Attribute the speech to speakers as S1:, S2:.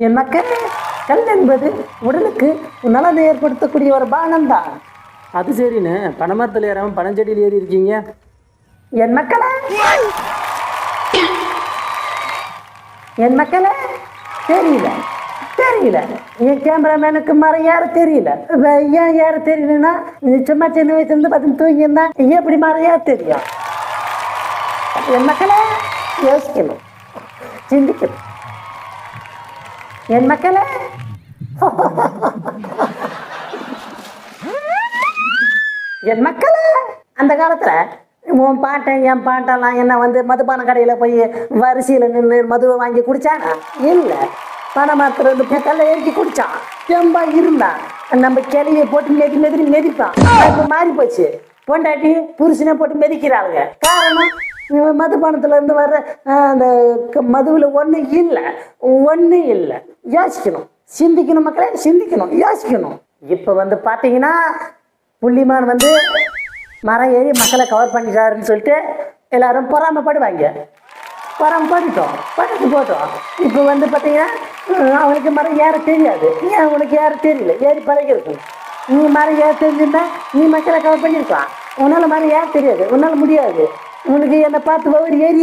S1: என் மக்கள், கல் என்பது உடலுக்கு நலனை ஏற்படுத்தக்கூடிய ஒரு பானம் தான்.
S2: அது சரிண்ணே, பனைமரத்தில் ஏறாமல் பனஞ்செடியில் ஏறி இருக்கீங்க.
S1: என் மக்களே, என் மக்களே, தெரியல தெரியல என் கேமராமேனுக்கு மரம் யார தெரியல. ஏன் யார தெரியலன்னா, சும்மா சின்ன வயசுலேருந்து பார்த்து தூங்கியிருந்தா எப்படி மரம் யார் தெரியும்? என் மக்களே, யோசிக்கணும், சிந்திக்கணும். என் மக்களே, என் மக்களே, அந்த காலத்துல உன் பாட்டன் என் பாட்டெல்லாம் என்ன வந்து மதுபான கடையில் போய் வரிசையில் நின்று மதுவை வாங்கி குடிச்சானா? இல்லை, பனைமரத்துல இருந்து கல்ல ஏற்றி குடிச்சான். தெம்பா இருந்தான். நம்ம கிளையை போட்டு மெதிப்பான். இப்போ மாறி போச்சு. பொண்டாட்டி புருஷனை போட்டு மெதிக்கிறாளுங்க. காரணம், மதுபானத்துல இருந்து வர்ற அந்த மதுவில் ஒன்றும் இல்லை. யோசிக்கணும், சிந்திக்கணும் மக்களே, சிந்திக்கணும், யோசிக்கணும். இப்போ வந்து பார்த்தீங்கன்னா, புள்ளிமான் வந்து மரம் ஏறி மக்களை கவர் பண்ணிட்டாருன்னு சொல்லிட்டு எல்லாரும் பொறாமப்படுவாங்க. போட்டோம். இப்போ வந்து பார்த்தீங்கன்னா, அவனுக்கு மரம் ஏற தெரியாது. ஏன் உனக்கு ஏற தெரியல? ஏறி பழகிருக்கும். நீ மரம் ஏற தெரிஞ்சிருந்தா நீ மக்களை கவர் பண்ணியிருக்கலாம். உன்னால் மரம் ஏற தெரியாது, உன்னால் முடியாது. உனக்கு என்னை பார்த்து ஒவ்வொரு ஏறி